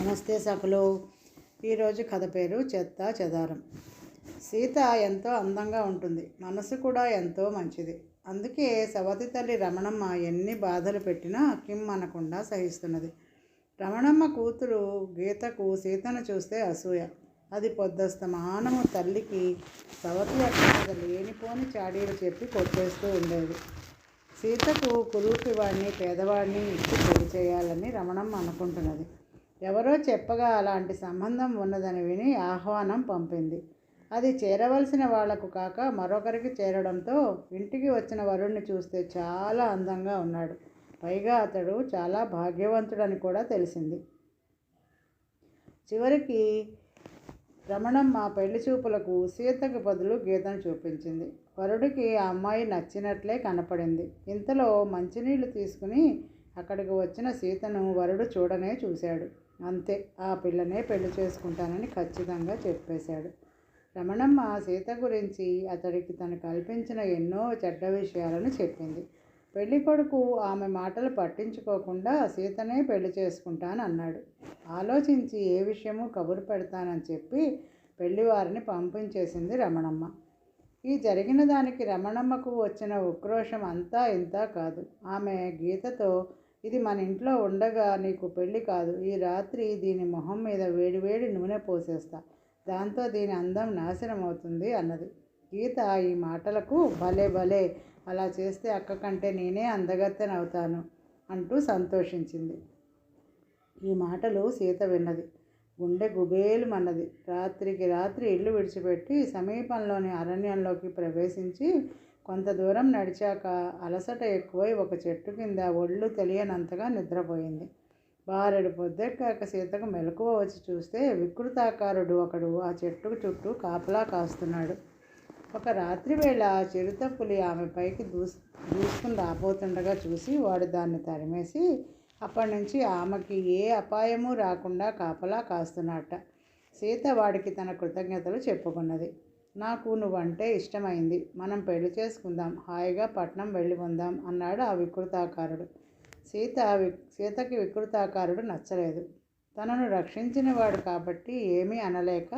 నమస్తే సకులు. ఈరోజు కథ పేరు చెత్త చెదారం. సీత ఎంతో అందంగా ఉంటుంది, మనసు కూడా ఎంతో మంచిది. అందుకే సవతి తల్లి రమణమ్మ ఎన్ని బాధలు పెట్టినా కిమ్మనకుండా సహిస్తున్నది. రమణమ్మ కూతురు గీతకు సీతను చూస్తే అసూయ. అది పొద్దస్తమానము తల్లికి సవతి అక్క మీద లేనిపోని చాడీలు చెప్పి కొట్టేస్తూ ఉండేది. సీతకు కురూపివాడిని పేదవాడిని ఇచ్చి పెళ్లి చేయాలని రమణమ్మ అనుకుంటున్నది. ఎవరో చెప్పగా అలాంటి సంబంధం ఉన్నదని విని ఆహ్వానం పంపింది. అది చేరవలసిన వాళ్లకు కాక మరొకరికి చేరడంతో ఇంటికి వచ్చిన వరుణ్ణి చూస్తే చాలా అందంగా ఉన్నాడు. పైగా అతడు చాలా భాగ్యవంతుడని కూడా తెలిసింది. చివరికి రమణమ్మ పెళ్లి చూపులకు సీతకు బదులు గీతను చూపించింది. వరుడికి ఆ అమ్మాయి నచ్చినట్లే కనపడింది. ఇంతలో మంచినీళ్లు తీసుకుని అక్కడికి వచ్చిన సీతను వరుడు చూడనే చూశాడు. అంతే, ఆ పిల్లనే పెళ్లి చేసుకుంటానని ఖచ్చితంగా చెప్పేశాడు. రమణమ్మ సీత గురించి అతడికి తను కల్పించిన ఎన్నో చెడ్డ విషయాలను చెప్పింది. పెళ్లి కొడుకు ఆమె మాటలు పట్టించుకోకుండా సీతనే పెళ్లి చేసుకుంటానన్నాడు. ఆలోచించి ఏ విషయమూ కబురు పెడతానని చెప్పి పెళ్లివారిని పంపించేసింది రమణమ్మ. ఈ జరిగిన దానికి రమణమ్మకు వచ్చిన ఉక్రోషం అంతా ఇంతా కాదు. ఆమె గీతతో, ఇది మన ఇంట్లో ఉండగా నీకు పెళ్ళి కాదు, ఈ రాత్రి దీని మొహం మీద వేడివేడి నూనె పోసేస్తా, దాంతో దీని అందం నాశనం అవుతుంది అన్నది. గీత ఈ మాటలకు భలే భలే, అలా చేస్తే అక్క కంటే నేనే అందగత్తెనవుతాను అంటూ సంతోషించింది. ఈ మాటలు సీత విన్నది. గుండె గుబేలుమన్నది. రాత్రికి రాత్రి ఇల్లు విడిచిపెట్టి సమీపంలోని అరణ్యంలోకి ప్రవేశించి కొంత దూరం నడిచాక అలసట ఎక్కువై ఒక చెట్టు కింద ఒళ్ళు తెలియనంతగా నిద్రపోయింది. బారెడు పొద్దెక్కాక సీతకు మెలకువ వచ్చి చూస్తే వికృతాకారుడు ఒకడు ఆ చెట్టుకు చుట్టూ కాపలా కాస్తున్నాడు. ఒక రాత్రి వేళ చిరుత పులి ఆమె పైకి దూసుకుని రాబోతుండగా చూసి వాడు దాన్ని తరిమేసి అప్పటి నుంచి ఆమెకి ఏ అపాయమూ రాకుండా కాపలా కాస్తున్నట్ట. సీత వాడికి తన కృతజ్ఞతలు చెప్పుకున్నది. నాకు నువ్వంటే ఇష్టమైంది, మనం పెళ్లి చేసుకుందాం, హాయిగా పట్నం వెళ్ళి ఉందాం అన్నాడు ఆ వికృతాకారుడు. సీతకి వికృతాకారుడు నచ్చలేదు. తనను రక్షించిన వాడు కాబట్టి ఏమీ అనలేక,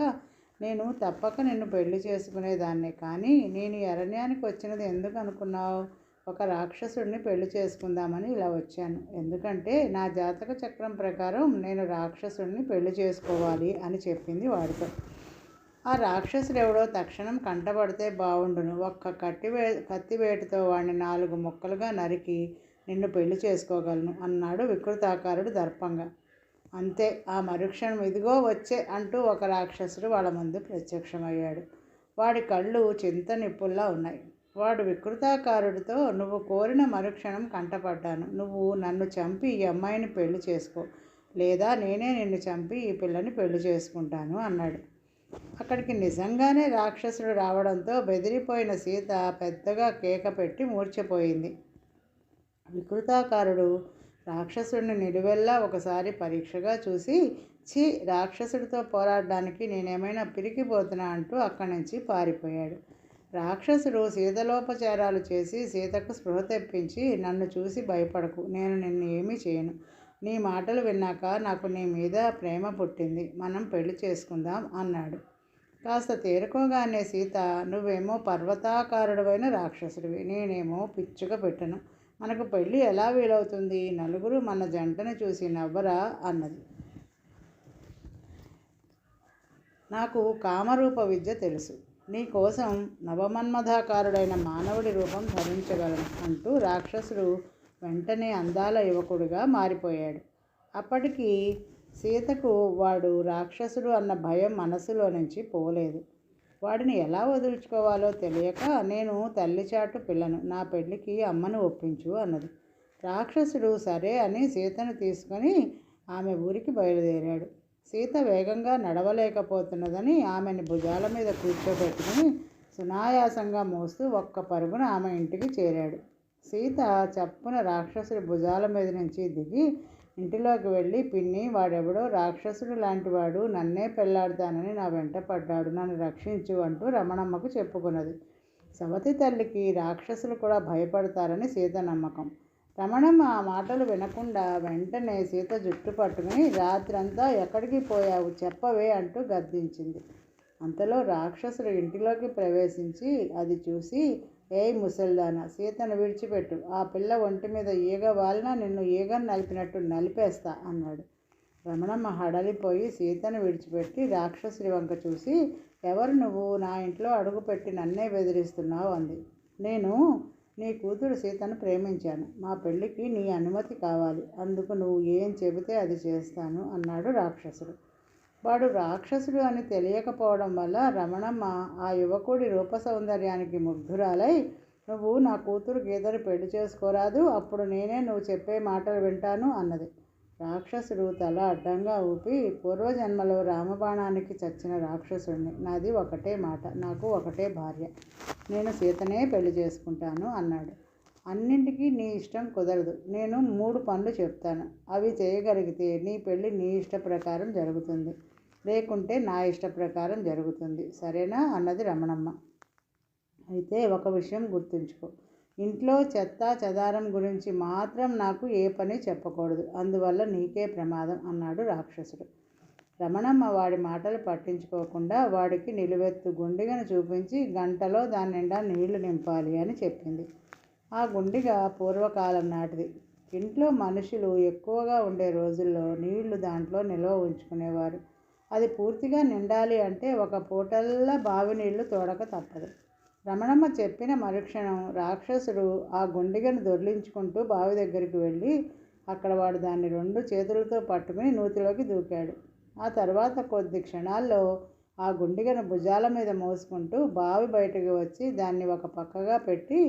నేను తప్పక నిన్ను పెళ్లి చేసుకునేదాన్నే, కానీ నేను ఈ అరణ్యానికి వచ్చినది ఎందుకు అనుకున్నావు? ఒక రాక్షసుడిని పెళ్లి చేసుకుందామని ఇలా వచ్చాను. ఎందుకంటే నా జాతక చక్రం ప్రకారం నేను రాక్షసుడిని పెళ్లి చేసుకోవాలి అని చెప్పింది వాడితో. ఆ రాక్షసుడెవడో తక్షణం కంటపడితే బావుండును. ఒక్క కత్తివేటుతో వాడిని 4 ముక్కలుగా నరికి నిన్ను పెళ్లి చేసుకోగలను అన్నాడు వికృతాకారుడు దర్పంగా. అంతే, ఆ మరుక్షణం ఇదిగో వచ్చే అంటూ ఒక రాక్షసుడు వాళ్ళ ముందు ప్రత్యక్షమయ్యాడు. వాడి కళ్ళు చింత నిప్పుల్లా ఉన్నాయి. వాడు వికృతాకారుడితో, నువ్వు కోరిన మరుక్షణం కంటపడ్డాను. నువ్వు నన్ను చంపి ఈ అమ్మాయిని పెళ్లి చేసుకో, లేదా నేనే నిన్ను చంపి ఈ పిల్లని పెళ్లి చేసుకుంటాను అన్నాడు. అక్కడికి నిజంగానే రాక్షసుడు రావడంతో బెదిరిపోయిన సీత పెద్దగా కేక పెట్టి మూర్ఛపోయింది. వికృతాకారుడు రాక్షసుడిని నిలువెల్లా ఒకసారి పరీక్షగా చూసి, ఛీ, రాక్షసుడితో పోరాడడానికి నేనేమైనా పిరికిపోతున్నా అంటూ అక్కడి నుంచి పారిపోయాడు. రాక్షసుడు సీతలోపచారాలు చేసి సీతకు స్పృహ తెప్పించి, నన్ను చూసి భయపడకు, నేను నిన్ను ఏమీ చేయను, నీ మాటలు విన్నాక నాకు నీ మీద ప్రేమ పుట్టింది, మనం పెళ్లి చేసుకుందాం అన్నాడు. కాస్త తేరుకోగానే సీత, నువ్వేమో పర్వతాకారుడవైన రాక్షసుడివి, నేనేమో పిచ్చుక పెట్టను, మనకు పెళ్ళి ఎలా వీలవుతుంది? నలుగురు మన జంటను చూసి నవ్వరా అన్నది. నాకు కామరూప విద్య తెలుసు, నీ కోసం నవమన్మథాకారుడైన మానవుడి రూపం ధరించగలను అంటూ రాక్షసుడు వెంటనే అందాల యువకుడిగా మారిపోయాడు. అప్పటికి సీతకు వాడు రాక్షసుడు అన్న భయం మనసులో నుంచి పోలేదు. వాడిని ఎలా వదులుచుకోవాలో తెలియక, నేను తల్లిచాటు పిల్లను, నా పెళ్ళికి అమ్మను ఒప్పించు అన్నది. రాక్షసుడు సరే అని సీతను తీసుకొని ఆమె ఊరికి బయలుదేరాడు. సీత వేగంగా నడవలేకపోతున్నదని ఆమెని భుజాల మీద కూర్చోబెట్టుకుని సునాయాసంగా మోస్తూ ఒక్క పరుగున ఆమె ఇంటికి చేరాడు. సీత చప్పున రాక్షసుడి భుజాల మీద నుంచి దిగి ఇంటిలోకి వెళ్ళి, పిన్ని, వాడెవడో రాక్షసుడు లాంటివాడు నన్నే పెళ్లాడతానని నా వెంట పడ్డాడు, నన్ను రక్షించు అంటూ రమణమ్మకు చెప్పుకున్నది. సవతి తల్లికి రాక్షసులు కూడా భయపడతారని సీత నమ్మకం. రమణమ్మ ఆ మాటలు వినకుండా వెంటనే సీత జుట్టు పట్టుకుని, రాత్రంతా ఎక్కడికి పోయావు చెప్పవే అంటూ గద్దించింది. అంతలో రాక్షసుడు ఇంటిలోకి ప్రవేశించి అది చూసి, ఏయ్ ముసల్దానా, సీతను విడిచిపెట్టు, ఆ పిల్ల ఒంటి మీద ఈగ వాలినా నిన్ను ఈగను నలిపినట్టు నలిపేస్తా అన్నాడు. రమణమ్మ హడలిపోయి సీతను విడిచిపెట్టి రాక్షసుడి వంక చూసి, ఎవరు నువ్వు, నా ఇంట్లో అడుగుపెట్టి నన్నే బెదిరిస్తున్నావు అంది. నేను నీ కూతురు సీతను ప్రేమించాను, మా పెళ్ళికి నీ అనుమతి కావాలి, అందుకు నువ్వు ఏం చెబితే అది చేస్తాను అన్నాడు రాక్షసుడు. వాడు రాక్షసుడు అని తెలియకపోవడం వల్ల రమణమ్మ ఆ యువకుడి రూప సౌందర్యానికి ముగ్ధురాలై, నువ్వు నా కూతురు గీతను పెళ్లి చేసుకోరాదు, అప్పుడు నేనే నువ్వు చెప్పే మాటలు వింటాను అన్నది. రాక్షసుడు తల అడ్డంగా ఊపి, పూర్వజన్మలో రామబాణానికి చచ్చిన రాక్షసుడిని, నాది ఒకటే మాట, నాకు ఒకటే భార్య, నేను సీతనే పెళ్లి చేసుకుంటాను అన్నాడు. అన్నింటికీ నీ ఇష్టం కుదరదు, నేను 3 పనులు చెప్తాను, అవి చేయగలిగితే నీ పెళ్ళి నీ ఇష్ట ప్రకారం జరుగుతుంది, లేకుంటే నా ఇష్ట ప్రకారం జరుగుతుంది, సరేనా అన్నది రమణమ్మ. అయితే ఒక విషయం గుర్తుంచుకో, ఇంట్లో చెత్త చెదారం గురించి మాత్రం నాకు ఏ పని చెప్పకూడదు, అందువల్ల నీకే ప్రమాదం అన్నాడు రాక్షసుడు. రమణమ్మ వాడి మాటలు పట్టించుకోకుండా వాడికి నిలువెత్తు గుండిగను చూపించి, గంటలో దాని నిండా నీళ్లు నింపాలి అని చెప్పింది. ఆ గుండిగ పూర్వకాలం నాటిది. ఇంట్లో మనుషులు ఎక్కువగా ఉండే రోజుల్లో నీళ్లు దాంట్లో నిల్వ ఉంచుకునేవారు. అది పూర్తిగా నిండాలి అంటే ఒక పూటల్లా బావి నీళ్లు తోడక తప్పదు. రమణమ్మ చెప్పిన మరుక్షణం రాక్షసుడు ఆ గుండిగను దొర్లించుకుంటూ బావి దగ్గరికి వెళ్ళి అక్కడ వాడు దాన్ని 2 చేతులతో పట్టుకుని నూతిలోకి దూకాడు. ఆ తర్వాత కొద్ది క్షణాల్లో ఆ గుండిగను భుజాల మీద మోసుకుంటూ బావి బయటకు వచ్చి దాన్ని ఒక పక్కగా పెట్టి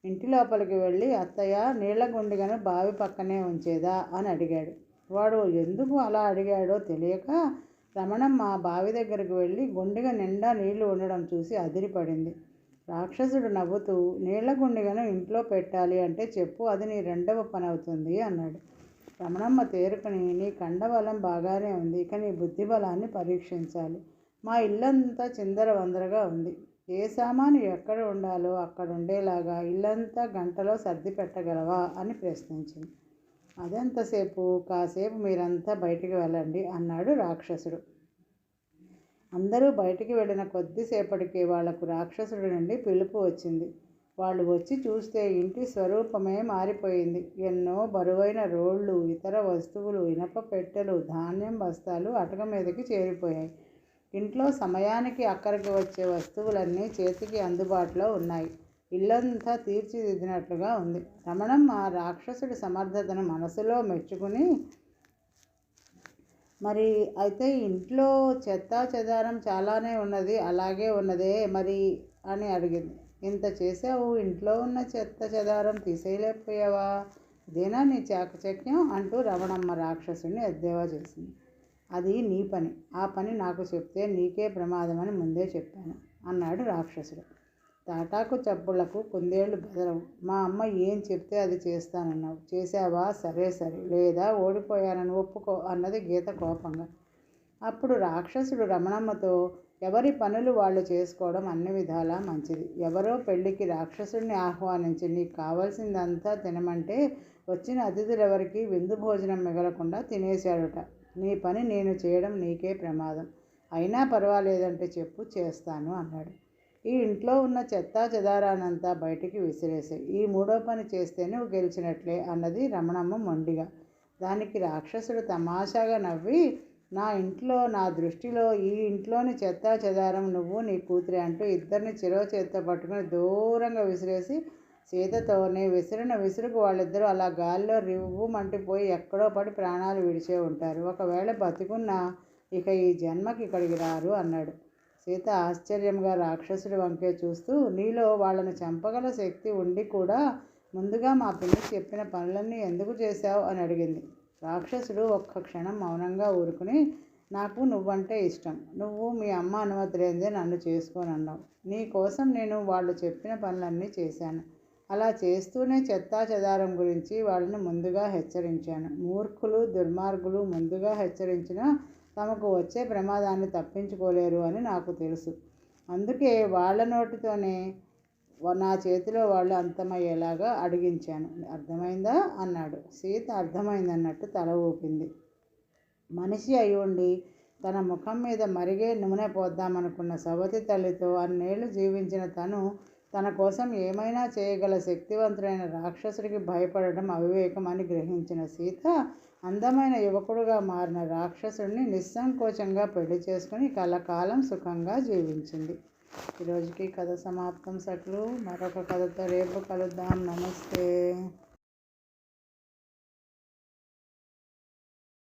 ఇంటి లోపలికి వెళ్ళి, అత్తయ్య, నీళ్ల గుండిగను బావి పక్కనే ఉంచేదా అని అడిగాడు. వాడు ఎందుకు అలా అడిగాడో తెలియక రమణమ్మ బావి దగ్గరికి వెళ్ళి గుండిగ నిండా నీళ్లు ఉండడం చూసి అదిరిపడింది. రాక్షసుడు నవ్వుతూ, నీళ్ల గుండిగను ఇంట్లో పెట్టాలి అంటే చెప్పు, అది నీ 2వ పని అవుతుంది అన్నాడు. రమణమ్మ తేరుకుని, నీ కండబలం బాగానే ఉంది, ఇక నీ బుద్ధిబలాన్ని పరీక్షించాలి, మా ఇల్లంతా చిందరవందరగా ఉంది, ఏ సామాను ఎక్కడ ఉండాలో అక్కడ ఉండేలాగా ఇల్లంతా గంటలో సర్ది పెట్టగలవా అని ప్రశ్నించింది. అదెంతసేపు, కాసేపు మీరంతా బయటికి వెళ్ళండి అన్నాడు రాక్షసుడు. అందరూ బయటికి వెళ్ళిన కొద్దిసేపటికి వాళ్లకు రాక్షసుడి నుండి పిలుపు వచ్చింది. వాళ్ళు వచ్చి చూస్తే ఇంటి స్వరూపమే మారిపోయింది. ఎన్నో బరువైన రోళ్ళు, ఇతర వస్తువులు, ఇనప పెట్టెలు, ధాన్యం బస్తాలు అటక మీదకి చేరిపోయాయి. ఇంట్లో సమయానికి అక్కడికి వచ్చే వస్తువులన్నీ చేతికి అందుబాటులో ఉన్నాయి. ఇల్లంతా తీర్చిదిద్దినట్లుగా ఉంది. రమణమ్మ రాక్షసుడి సమర్థతను మనసులో మెచ్చుకుని, మరి అయితే ఇంట్లో చెత్తా చెదారం చాలానే ఉన్నది, అలాగే ఉన్నదే మరి అని అడిగింది. ఇంత చేసావు, ఇంట్లో ఉన్న చెత్త చెదారం తీసేయలేకపోయావా, ఇదేనా నీ చాకచక్యం అంటూ రమణమ్మ రాక్షసుడిని ఎద్దేవా చేసింది. అది నీ పని, ఆ పని నాకు చెప్తే నీకే ప్రమాదమని ముందే చెప్పాను అన్నాడు రాక్షసుడు. తాటాకు చప్పుళ్లకు కుందేళ్లు బెదరవు, మా అమ్మ ఏం చెప్తే అది చేస్తానన్నావు, చేశావా, సరే సరే, లేదా ఓడిపోయానని ఒప్పుకో అన్నది గీత కోపంగా. అప్పుడు రాక్షసుడు రమణమ్మతో, ఎవరి పనులు వాళ్ళు చేసుకోవడం అన్ని విధాలా మంచిది, ఎవరో పెళ్ళికి రాక్షసుడిని ఆహ్వానించి నీకు కావాల్సిందంతా తినమంటే వచ్చిన అతిథులెవరికి విందు భోజనం మిగలకుండా తినేశాడుట, నీ పని నేను చేయడం నీకే ప్రమాదం, అయినా పర్వాలేదంటే చెప్పు, చేస్తాను అన్నాడు. ఈ ఇంట్లో ఉన్న చెత్తా చెదారానంతా బయటికి విసిరేసాయి, ఈ 3వ పని చేస్తే నువ్వు గెలిచినట్లే అన్నది రమణమ్మ మొండిగా. దానికి రాక్షసుడు తమాషాగా నవ్వి, నా దృష్టిలో ఈ ఇంట్లోని చెత్తా చెదారం నువ్వు నీ కూతురే అంటూ ఇద్దరిని చెరో చేత్తో పట్టుకుని దూరంగా విసిరేసి, సీతతో నీ విసిరిన విసురుకు వాళ్ళిద్దరూ అలా గాలిలో రివ్వుమంటిపోయి ఎక్కడో పడి ప్రాణాలు విడిచే ఉంటారు, ఒకవేళ బతికున్నా ఇక ఈ జన్మకి ఇక్కడికి రారు అన్నాడు. సీత ఆశ్చర్యంగా రాక్షసుడి వంకే చూస్తూ, నీలో వాళ్ళని చంపగల శక్తి ఉండి కూడా ముందుగా మా పిన్ని చెప్పిన పనులన్నీ ఎందుకు చేశావు అని అడిగింది. రాక్షసుడు ఒక్క క్షణం మౌనంగా ఊరుకుని, నాకు నువ్వంటే ఇష్టం, నువ్వు మీ అమ్మ అనుమతి లేనిదే నన్ను చేసుకోనన్నావు, నీ కోసం నేను వాళ్ళు చెప్పిన పనులన్నీ చేశాను, అలా చేస్తూనే చెత్తా చెదారం గురించి వాళ్ళని ముందుగా హెచ్చరించాను, మూర్ఖులు దుర్మార్గులు ముందుగా హెచ్చరించినా తమకు వచ్చే ప్రమాదాన్ని తప్పించుకోలేరు అని నాకు తెలుసు, అందుకే వాళ్ళ నోటితోనే నా చేతిలో వాళ్ళు అంతమయ్యేలాగా అడిగించాను. అర్థమైందా అన్నాడు. సీత అర్థమైందన్నట్టు తల ఊపింది. మనిషి అయి ఉండి తన ముఖం మీద మరిగే నూనె పోద్దామనుకున్న సవతి తల్లితో అన్నేళ్లు జీవించిన తను తన కోసం ఏమైనా చేయగల శక్తివంతుడైన రాక్షసుడికి భయపడడం అవివేకం అని గ్రహించిన సీత అందమైన యువకుడుగా మారిన రాక్షసుడిని నిస్సంకోచంగా పెళ్లి చేసుకుని కలకాలం సుఖంగా జీవించింది. ఈరోజుకి కథ సమాప్తం సట్లు. మరొక కథతో రేపు కలుద్దాం. నమస్తే.